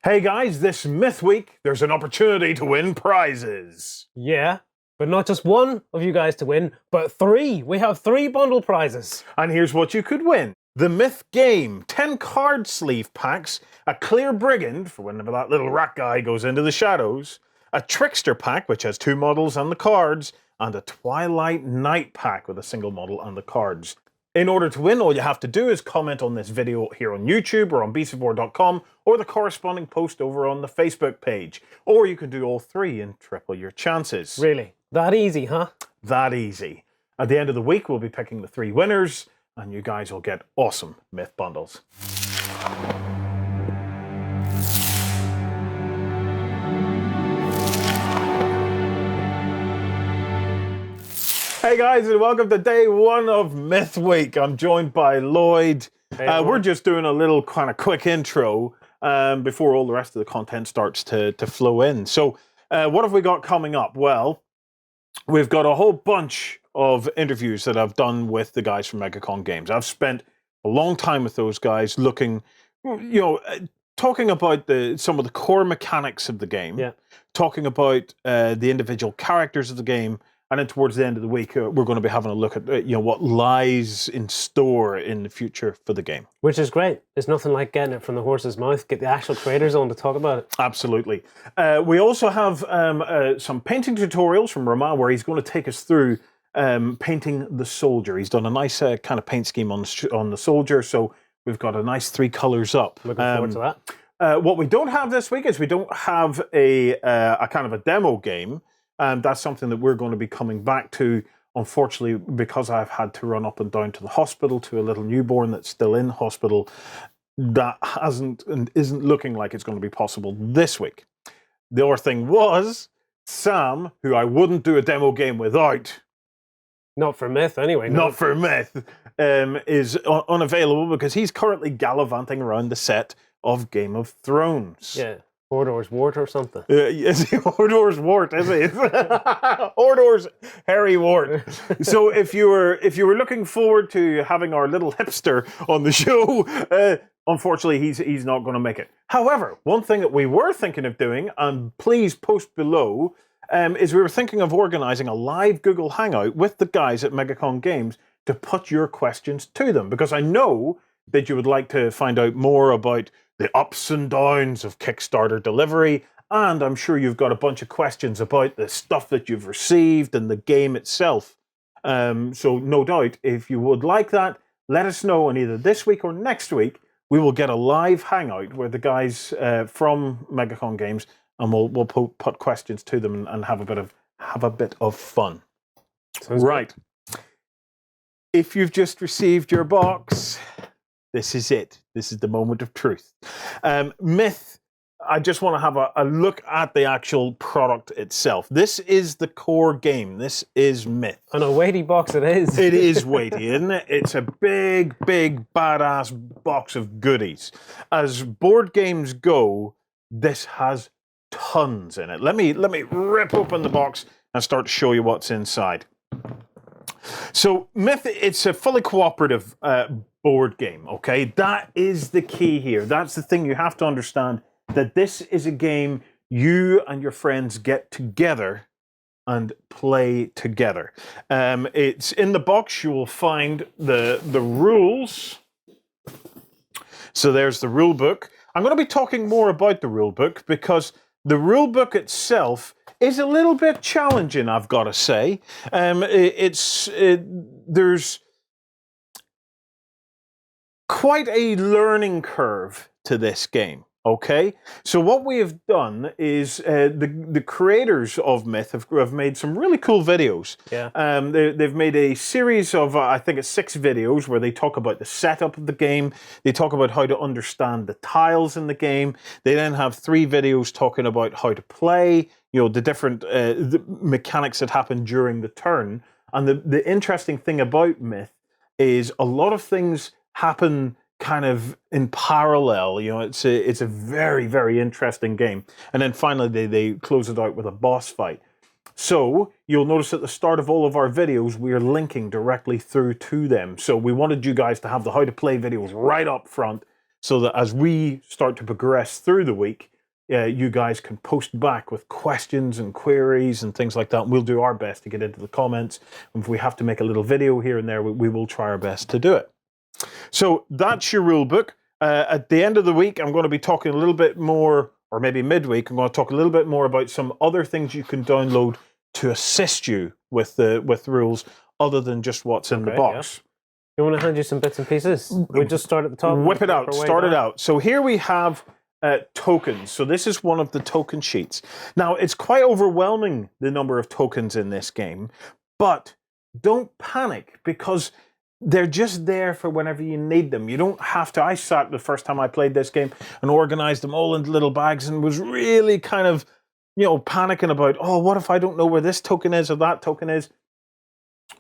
Hey guys, this Myth Week, there's an opportunity to win prizes. Yeah, but not just one of you guys to win, but three. We have three bundle prizes. And here's what you could win. The Myth Game, 10 card sleeve packs, a Clear Brigand, for whenever that little rat guy goes into the shadows, a Trickster pack, which has 2 models and the cards, and a Twilight Night pack with a single model and the cards. In order to win, all you have to do is comment on this video here on YouTube or on bcboard.com or the corresponding post over on the Facebook page. Or you can do all three and triple your chances. Really? That easy, huh? That easy. At the end of the week, we'll be picking the 3 winners, and you guys will get awesome Myth bundles. Hey guys, and welcome to day 1 of Myth Week. I'm joined by Lloyd. Hey, we're just doing a little kind of quick intro before all the rest of the content starts to flow in. So what have we got coming up? Well, we've got a whole bunch of interviews that I've done with the guys from MegaCon Games. I've spent a long time with those guys looking, talking about some of the core mechanics of the game, talking about the individual characters of the game. And then towards the end of the week, we're going to be having a look at what lies in store in the future for the game. Which is great. There's nothing like getting it from the horse's mouth. Get the actual creators on to talk about it. Absolutely. We also have some painting tutorials from Romain where he's going to take us through painting the soldier. He's done a nice kind of paint scheme on the soldier, so we've got a nice 3 colors up. Looking forward to that. What we don't have this week is we don't have a kind of a demo game. That's something that we're going to be coming back to, unfortunately, because I've had to run up and down to the hospital to a little newborn that's still in hospital. That hasn't and isn't looking like it's going to be possible this week. The other thing was, Sam, who I wouldn't do a demo game without. Not for Myth, anyway. No. Not for Myth, is unavailable because he's currently gallivanting around the set of Game of Thrones. Yeah. Hodor's wart or something. Is he Hodor's wart, is he? Hodor's hairy wart. So if you were looking forward to having our little hipster on the show, unfortunately he's not going to make it. However, one thing that we were thinking of doing, and please post below, is we were thinking of organising a live Google Hangout with the guys at MegaCon Games to put your questions to them, because I know that you would like to find out more about the ups and downs of Kickstarter delivery, and I'm sure you've got a bunch of questions about the stuff that you've received and the game itself. So no doubt, if you would like that, let us know, and either this week or next week, we will get a live hangout with the guys from MegaCon Games, and we'll put questions to them and have a bit of fun. Sounds right. Good. If you've just received your box, this is it. This is the moment of truth. Myth, I just want to have a look at the actual product itself. This is the core game. This is Myth. And a weighty box it is. It is weighty, isn't it? It's a big, big, badass box of goodies. As board games go, this has tons in it. Let me rip open the box and start to show you what's inside. So Myth, it's a fully cooperative board game, okay? That is the key here. That's the thing you have to understand, that this is a game you and your friends get together and play together. It's in the box. You will find the rules. So there's the rule book. I'm going to be talking more about the rule book because the rule book itself is a little bit challenging, I've got to say. There's quite a learning curve to this game, okay? So what we have done is the creators of Myth have made some really cool videos. Yeah. They've made a series of, I think it's 6 videos where they talk about the setup of the game. They talk about how to understand the tiles in the game. They then have 3 videos talking about how to play, the different the mechanics that happen during the turn. And the interesting thing about Myth is a lot of things happen kind of in parallel. It's a very, very interesting game. And then finally they close it out with a boss fight. So you'll notice at the start of all of our videos, we are linking directly through to them. So we wanted you guys to have the how to play videos right up front so that as we start to progress through the week, you guys can post back with questions and queries and things like that. And we'll do our best to get into the comments. And if we have to make a little video here and there, we will try our best to do it. So that's your rule book. At the end of the week, I'm going to be talking a little bit more, or maybe midweek, I'm going to talk a little bit more about some other things you can download to assist you with rules other than just what's in the box. Yeah. You want to hand you some bits and pieces? We just start at the top. Whip it out. Start it out. So here we have tokens. So this is one of the token sheets. Now, it's quite overwhelming, the number of tokens in this game, but don't panic because they're just there for whenever you need them. You don't have to. I sat the first time I played this game and organized them all into little bags and was really kind of, panicking about, oh, what if I don't know where this token is or that token is?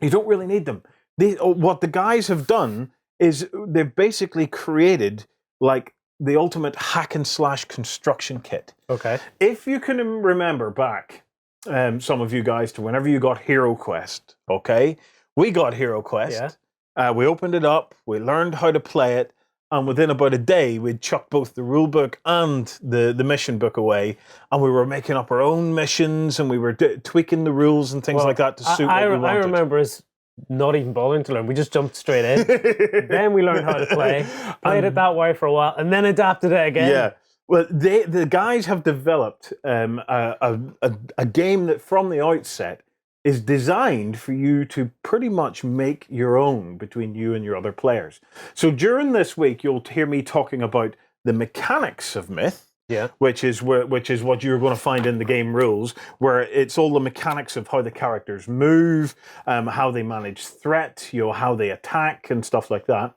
You don't really need them. What the guys have done is they've basically created like the ultimate hack and slash construction kit. Okay. If you can remember back, some of you guys, to whenever you got Hero Quest, okay? We got Hero Quest. Yeah. We opened it up, we learned how to play it, and within about a day, we'd chucked both the rule book and the mission book away, and we were making up our own missions, and we were tweaking the rules and things like that to suit what we wanted. I remember us not even bothering to learn. We just jumped straight in. Then we learned how to play, played it that way for a while, and then adapted it again. Yeah. Well, the guys have developed a game that from the outset is designed for you to pretty much make your own between you and your other players. So during this week, you'll hear me talking about the mechanics of Myth. Yeah. Which is what you're going to find in the game rules, where it's all the mechanics of how the characters move, how they manage threat, how they attack and stuff like that.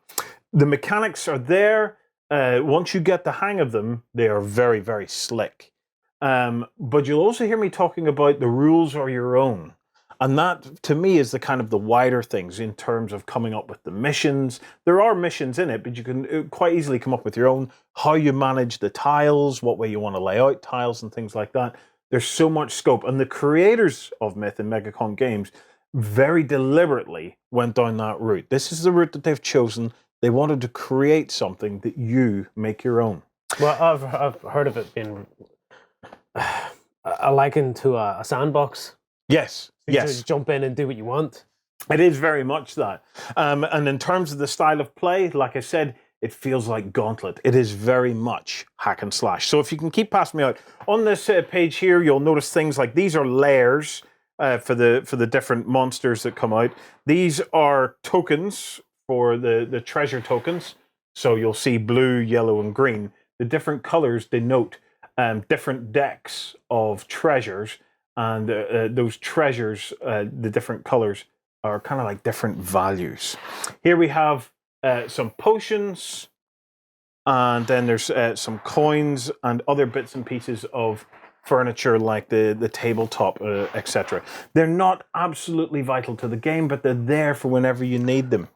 The mechanics are there. Once you get the hang of them, they are very, very slick. But you'll also hear me talking about the rules are your own. And that, to me, is the kind of the wider things in terms of coming up with the missions. There are missions in it, but you can quite easily come up with your own. How you manage the tiles, what way you want to lay out tiles and things like that. There's so much scope. And the creators of Myth and Megacon Games very deliberately went down that route. This is the route that they've chosen. They wanted to create something that you make your own. Well, I've heard of it being likened to a sandbox. Yes. You just jump in and do what you want. It is very much that. And in terms of the style of play, like I said, it feels like Gauntlet. It is very much hack and slash. So if you can keep passing me out. On this page here, you'll notice things like these are layers for the different monsters that come out. These are tokens for the treasure tokens. So you'll see blue, yellow, and green. The different colors denote different decks of treasures. And those treasures, the different colors, are kind of like different values. Here we have some potions, and then there's some coins and other bits and pieces of furniture like the tabletop, etc. They're not absolutely vital to the game, but they're there for whenever you need them.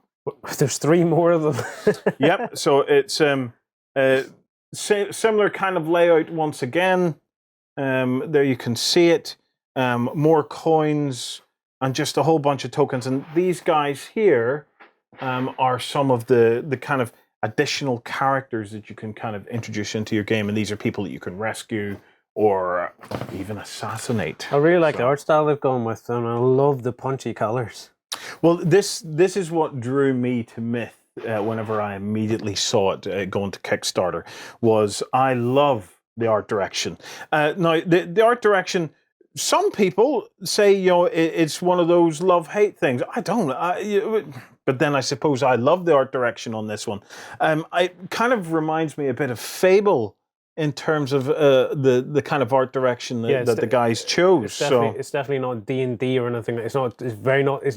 There's 3 more of them. Yep, so it's similar kind of layout once again. There you can see it. More coins and just a whole bunch of tokens. And these guys here are some of the kind of additional characters that you can kind of introduce into your game. And these are people that you can rescue or even assassinate. I really like the art style they've gone with, and I love the punchy colors. Well, this is what drew me to Myth whenever I immediately saw it going to Kickstarter, was I love the art direction. Now, the art direction, some people say, it's one of those love-hate things. I don't. But then I suppose I love the art direction on this one. It kind of reminds me a bit of Fable in terms of the kind of art direction that the guys chose. It's definitely not D&D or anything. It's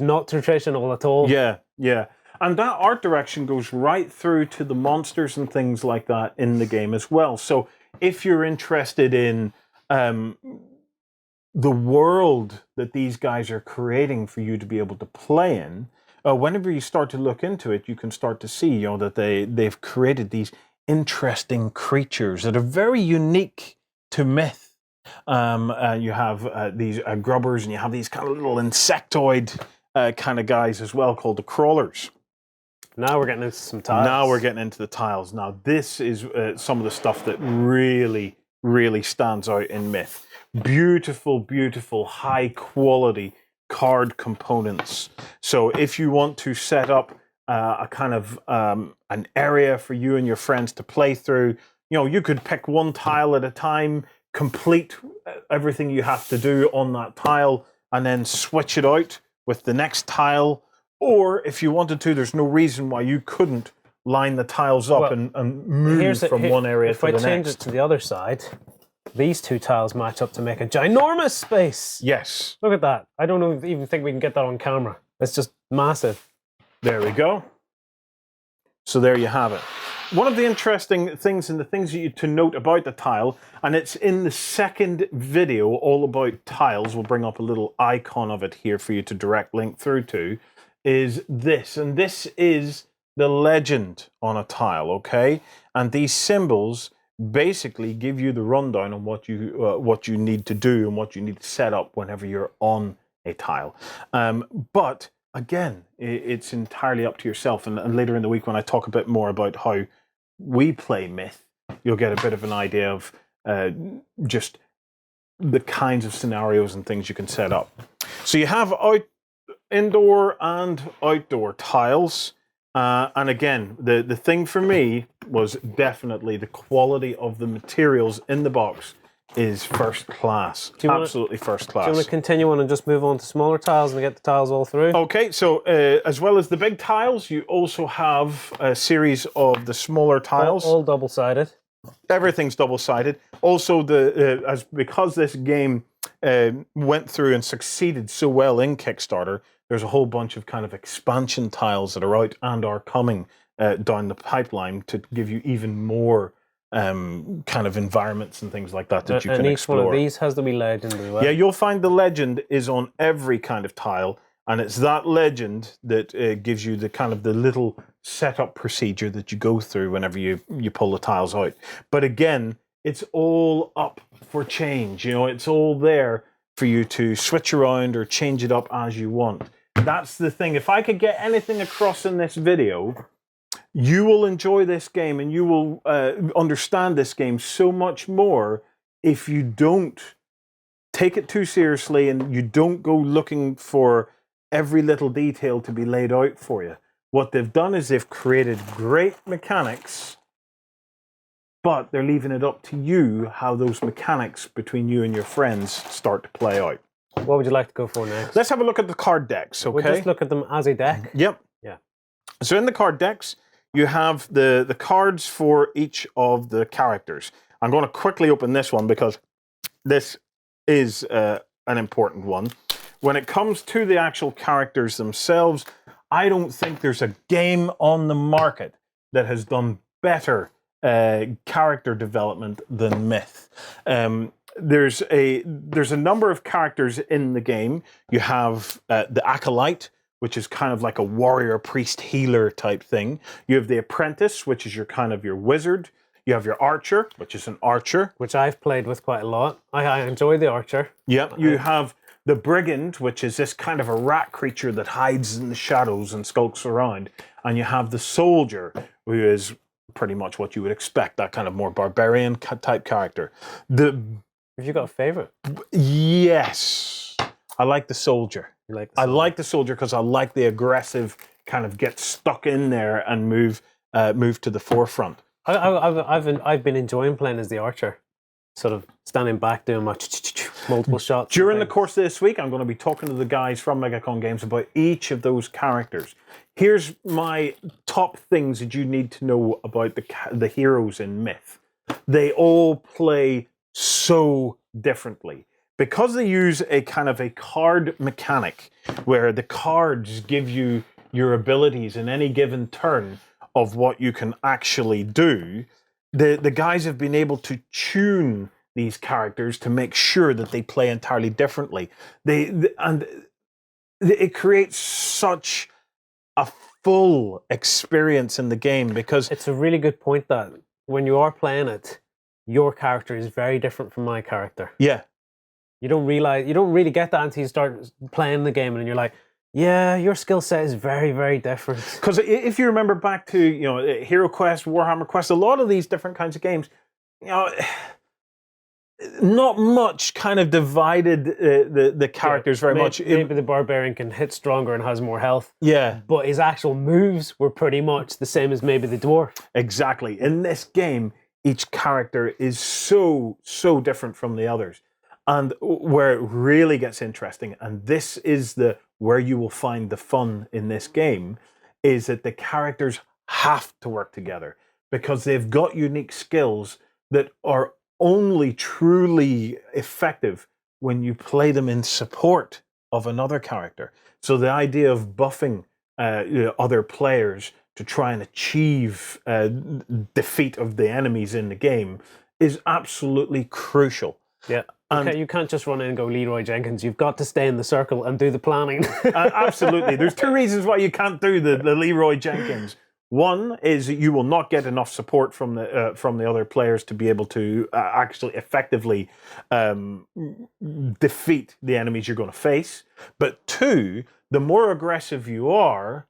not traditional at all. Yeah, yeah. And that art direction goes right through to the monsters and things like that in the game as well. So if you're interested in the world that these guys are creating for you to be able to play in, whenever you start to look into it, you can start to see, that they've created these interesting creatures that are very unique to Myth. You have these grubbers, and you have these kind of little insectoid kind of guys as well, called the crawlers. Now we're getting into some tiles. Now we're getting into the tiles. Now this is some of the stuff that really really stands out in Myth. Beautiful, beautiful, high quality card components. So if you want to set up a kind of an area for you and your friends to play through, you could pick one tile at a time, complete everything you have to do on that tile, and then switch it out with the next tile. Or if you wanted to, there's no reason why you couldn't line the tiles up and move from one area to the next. If I change it to the other side, these two tiles match up to make a ginormous space. Yes. Look at that. I don't even think we can get that on camera. It's just massive. There we go. So there you have it. One of the interesting things and the things to note about the tile, and it's in the second video all about tiles, we'll bring up a little icon of it here for you to direct link through to, is this. And this is the legend on a tile, okay? And these symbols basically give you the rundown on what you need to do and what you need to set up whenever you're on a tile. But again, it's entirely up to yourself. And later in the week, when I talk a bit more about how we play Myth, you'll get a bit of an idea of just the kinds of scenarios and things you can set up. So you have indoor and outdoor tiles. And again, the thing for me was definitely the quality of the materials in the box is first class. Absolutely first class. Do you want to continue on and just move on to smaller tiles and get the tiles all through? Okay, so as well as the big tiles, you also have a series of the smaller tiles. All double-sided. Everything's double-sided. Also, because this game went through and succeeded so well in Kickstarter, there's a whole bunch of kind of expansion tiles that are out and are coming down the pipeline to give you even more kind of environments and things like that you can explore. And each one of these has to be legend as well. Yeah, you'll find the legend is on every kind of tile, and it's that legend that gives you the kind of the little setup procedure that you go through whenever you pull the tiles out. But again, it's all up for change. It's all there for you to switch around or change it up as you want. That's the thing. If I could get anything across in this video, you will enjoy this game and you will understand this game so much more if you don't take it too seriously and you don't go looking for every little detail to be laid out for you. What they've done is they've created great mechanics, but they're leaving it up to you how those mechanics between you and your friends start to play out. What would you like to go for next? Let's have a look at the card decks, okay? We'll just look at them as a deck. Yep. Yeah. So in the card decks, you have the cards for each of the characters. I'm going to quickly open this one because this is an important one. When it comes to the actual characters themselves, I don't think there's a game on the market that has done better character development than Myth. There's a number of characters in the game. You have the Acolyte, which is kind of like a warrior, priest, healer type thing. You have the Apprentice, which is your wizard. You have your Archer, which is an archer. Which I've played with quite a lot. I enjoy the Archer. Yep. You have the Brigand, which is this kind of a rat creature that hides in the shadows and skulks around. And you have the Soldier, who is pretty much what you would expect, that kind of more barbarian type character. Have you got a favorite? Yes. I like the Soldier. I like the Soldier because I like the aggressive kind of get stuck in there and move to the forefront. I've been enjoying playing as the Archer, sort of standing back doing my multiple shots. During the course of this week, I'm going to be talking to the guys from MegaCon Games about each of those characters. Here's my top things that you need to know about the heroes in Myth. They all play so differently. Because they use a kind of a card mechanic where the cards give you your abilities in any given turn of what you can actually do, the guys have been able to tune these characters to make sure that they play entirely differently. And it creates such a full experience in the game because it's a really good point that when you are playing it, your character is very different from my character. Yeah. You don't really get that until you start playing the game and you're like, yeah, your skill set is very, very different. Because if you remember back to, Hero Quest, Warhammer Quest, a lot of these different kinds of games, not much kind of divided the characters very much. Maybe the barbarian can hit stronger and has more health. Yeah. But his actual moves were pretty much the same as maybe the dwarf. Exactly. In this game, each character is so different from the others. And where it really gets interesting, and this is where you will find the fun in this game, is that the characters have to work together because they've got unique skills that are only truly effective when you play them in support of another character. So the idea of buffing other players to try and achieve defeat of the enemies in the game is absolutely crucial. Yeah. You can't just run in and go Leroy Jenkins. You've got to stay in the circle and do the planning. Absolutely. There's two reasons why you can't do the Leroy Jenkins. One is that you will not get enough support from the other players to be able to actually effectively defeat the enemies you're going to face. But two, the more aggressive you are,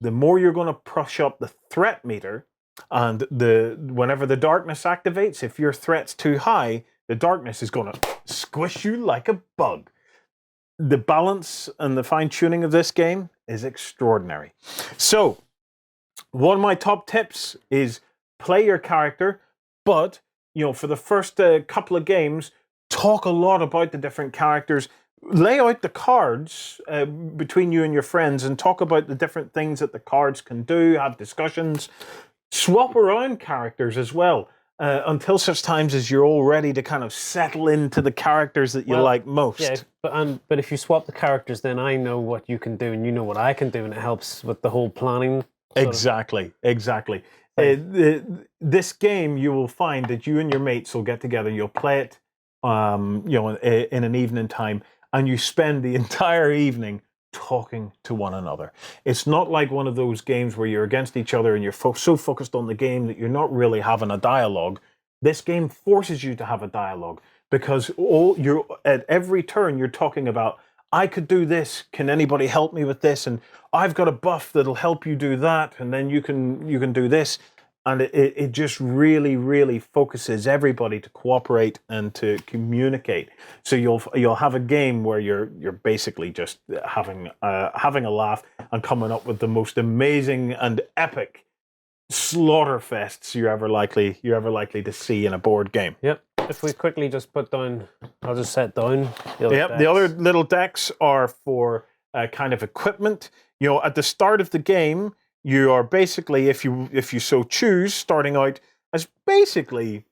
the more you're going to push up the threat meter. And whenever the darkness activates, if your threat's too high, the darkness is going to squish you like a bug. The balance and the fine-tuning of this game is extraordinary. So, one of my top tips is play your character, but for the first couple of games, talk a lot about the different characters. Lay out the cards between you and your friends and talk about the different things that the cards can do, have discussions. Swap around characters as well. Until such times as you're all ready to kind of settle into the characters that you like most. Yeah, but if you swap the characters, then I know what you can do and you know what I can do, and it helps with the whole planning. Exactly. This game, you will find that you and your mates will get together. You'll play it, in an evening time, and you spend the entire evening talking to one another. It's not like one of those games where you're against each other and you're so focused on the game that you're not really having a dialogue. This game forces you to have a dialogue because at every turn you're talking about, I could do this, can anybody help me with this, and I've got a buff that'll help you do that, and then you can do this. And it just really focuses everybody to cooperate and to communicate. So you'll have a game where you're basically just having a laugh and coming up with the most amazing and epic slaughter fests you're ever likely to see in a board game. Yep. If we quickly just put down, I'll just set down the other decks. The other little decks are for kind of equipment. At the start of the game, you are basically, if you so choose, starting out as basically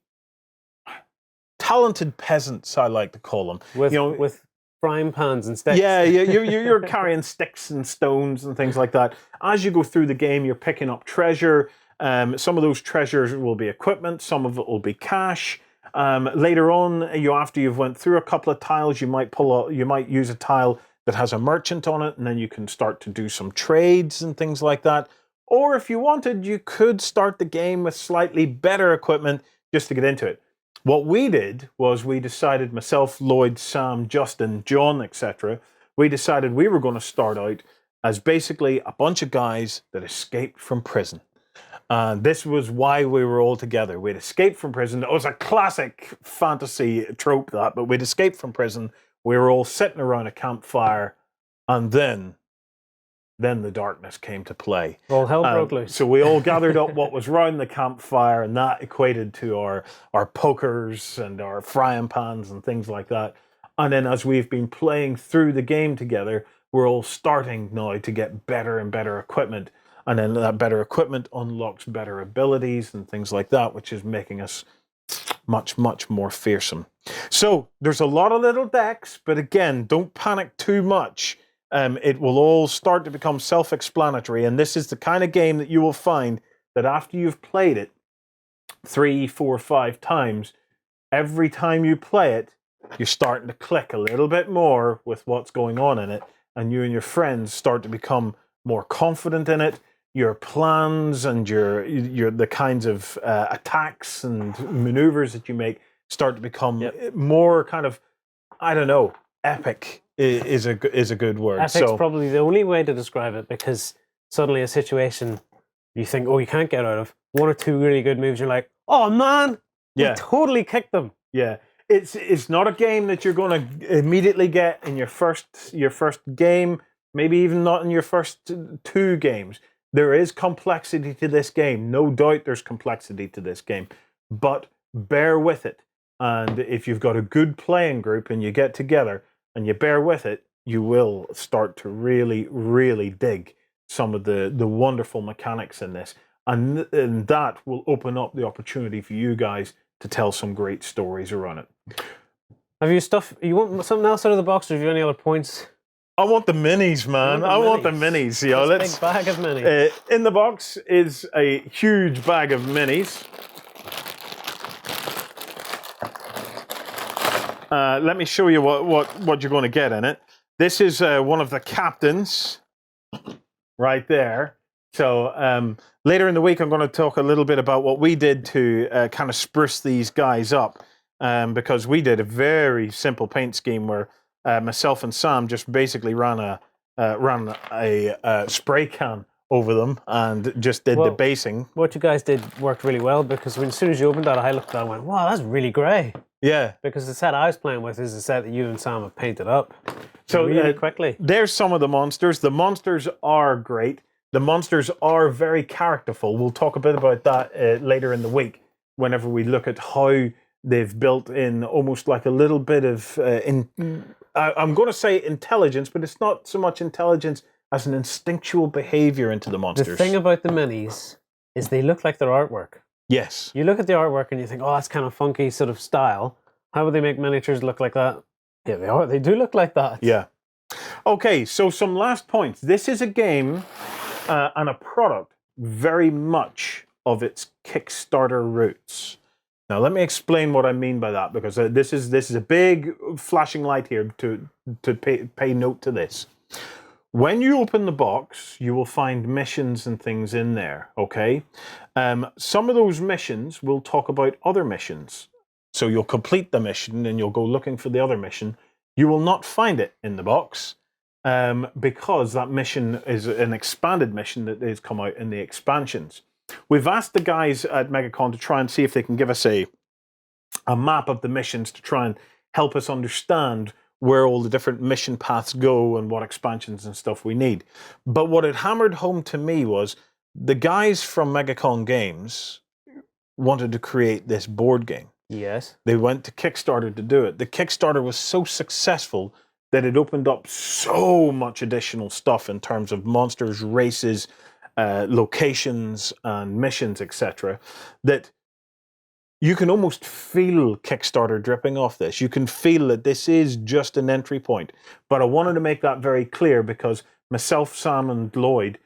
talented peasants, I like to call them. With frying pans and sticks. Yeah, you're carrying sticks and stones and things like that. As you go through the game, you're picking up treasure. Some of those treasures will be equipment. Some of it will be cash. Later on, after you've went through a couple of tiles, you might use a tile that has a merchant on it, and then you can start to do some trades and things like that. Or if you wanted, you could start the game with slightly better equipment just to get into it. What we did was we decided, myself, Lloyd, Sam, Justin, John, etc., we decided we were going to start out as basically a bunch of guys that escaped from prison. And this was why we were all together. We'd escaped from prison. It was a classic fantasy trope, but we'd escaped from prison. We were all sitting around a campfire, and then the darkness came to play. All hell broke loose. So we all gathered up what was round the campfire, and that equated to our pokers and our frying pans and things like that. And then as we've been playing through the game together, we're all starting now to get better and better equipment. And then that better equipment unlocks better abilities and things like that, which is making us much more fearsome. So there's a lot of little decks, but again, don't panic too much. It will all start to become self-explanatory, and this is the kind of game that you will find that after you've played it 3, 4, 5 times, every time you play it, you're starting to click a little bit more with what's going on in it, and you and your friends start to become more confident in it. Your plans and the kinds of attacks and maneuvers that you make start to become more kind of, I don't know, epic is a good word. Epic's probably the only way to describe it, because suddenly a situation you think, oh, you can't get out of, 1 or 2 really good moves, you're like, oh man, we totally kicked them. Yeah. It's not a game that you're going to immediately get in your first game, maybe even not in your first 2 games. There is complexity to this game. No doubt there's complexity to this game. But bear with it. And if you've got a good playing group and you get together and you bear with it, you will start to really, really dig some of the wonderful mechanics in this. And that will open up the opportunity for you guys to tell some great stories around it. Have you stuff? You want something else out of the box, or have you any other points? I want the minis, man. I want the minis. Yeah, let's big bag of minis. In the box is a huge bag of minis. Let me show you what you're going to get in it. This is one of the captains right there. So later in the week, I'm going to talk a little bit about what we did to kind of spruce these guys up, because we did a very simple paint scheme where myself and Sam just basically ran a spray can over them and just did the basing. What you guys did worked really well, because as soon as you opened that, I looked at it and went, wow, that's really grey. Yeah. Because the set I was playing with is the set that you and Sam have painted up so really quickly. There's some of the monsters. The monsters are great. The monsters are very characterful. We'll talk a bit about that later in the week, whenever we look at how they've built in almost like a little bit of, I'm going to say intelligence, but it's not so much intelligence as an instinctual behavior into the monsters. The thing about the minis is they look like their artwork. Yes. You look at the artwork and you think, oh, that's kind of funky sort of style. How would they make miniatures look like that? Yeah, they are. They do look like that. Yeah. Okay, so some last points. This is a game and a product very much of its Kickstarter roots. Now, let me explain what I mean by that, because this is a big flashing light here to pay note to this. When you open the box, you will find missions and things in there, okay? Some of those missions will talk about other missions. So you'll complete the mission and you'll go looking for the other mission. You will not find it in the box because that mission is an expanded mission that has come out in the expansions. We've asked the guys at MegaCon to try and see if they can give us a map of the missions to try and help us understand where all the different mission paths go and what expansions and stuff we need. But what it hammered home to me was the guys from MegaCon Games wanted to create this board game. Yes. They went to Kickstarter to do it. The Kickstarter was so successful that it opened up so much additional stuff in terms of monsters, races, locations, and missions, etc., that you can almost feel Kickstarter dripping off this. You can feel that this is just an entry point. But I wanted to make that very clear because myself, Sam, and Lloyd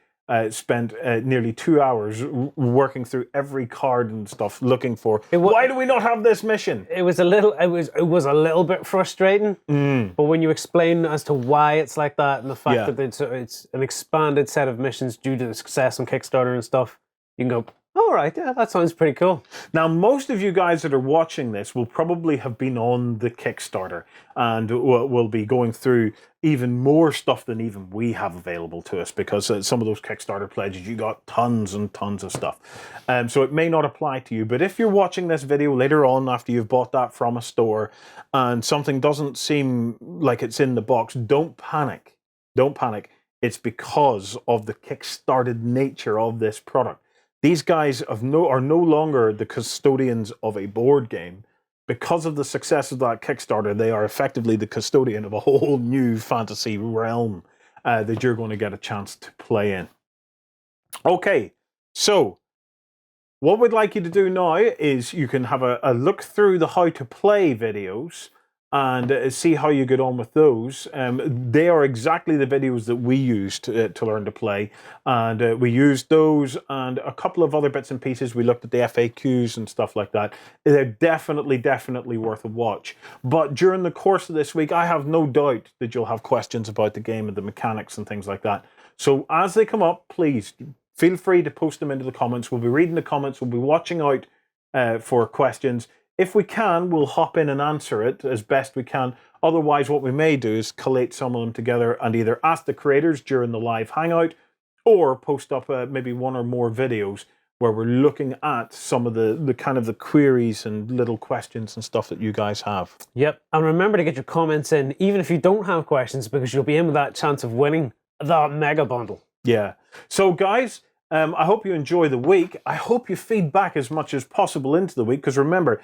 spent nearly 2 hours working through every card and stuff, looking for why do we not have this mission? It was a little bit frustrating. But when you explain as to why it's like that and the fact that it's an expanded set of missions due to the success on Kickstarter and stuff, you can go, all right, yeah, that sounds pretty cool. Now, most of you guys that are watching this will probably have been on the Kickstarter and will be going through even more stuff than even we have available to us, because some of those Kickstarter pledges, you got tons and tons of stuff. So it may not apply to you, but if you're watching this video later on after you've bought that from a store and something doesn't seem like it's in the box, don't panic. Don't panic. It's because of the Kickstarted nature of this product. These guys are no longer the custodians of a board game. Because of the success of that Kickstarter, they are effectively the custodian of a whole new fantasy realm that you're going to get a chance to play in. Okay, so what we'd like you to do now is you can have a look through the how to play videos and see how you get on with those. They are exactly the videos that we used to learn to play. And we used those and a couple of other bits and pieces. We looked at the FAQs and stuff like that. They're definitely worth a watch. But during the course of this week, I have no doubt that you'll have questions about the game and the mechanics and things like that. So as they come up, please feel free to post them into the comments. We'll be reading the comments. We'll be watching out for questions. If we can, we'll hop in and answer it as best we can. Otherwise, what we may do is collate some of them together and either ask the creators during the live hangout or post up maybe one or more videos where we're looking at some of the kind of the queries and little questions and stuff that you guys have. Yep. And remember to get your comments in, even if you don't have questions, because you'll be in with that chance of winning the mega bundle. Yeah. So guys, I hope you enjoy the week. I hope you feed back as much as possible into the week, because remember,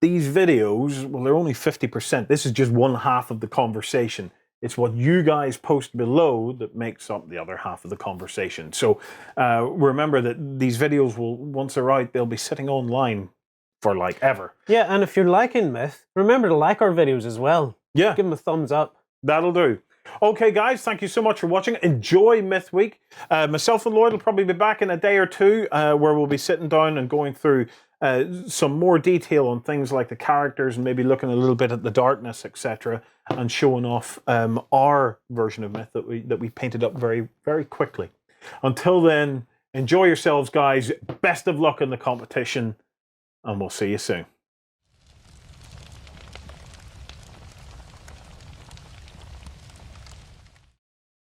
these videos, well, they're only 50%. This is just one half of the conversation. It's what you guys post below that makes up the other half of the conversation. So remember that these videos will, once they're out, they'll be sitting online for like ever. Yeah, and if you're liking Myth, remember to like our videos as well. Yeah. Give them a thumbs up. That'll do. Okay, guys, thank you so much for watching. Enjoy Myth Week. Myself and Lloyd will probably be back in a day or two where we'll be sitting down and going through some more detail on things like the characters and maybe looking a little bit at the darkness, etc., and showing off our version of Myth that we painted up very, very quickly. Until then, enjoy yourselves, guys. Best of luck in the competition, and we'll see you soon.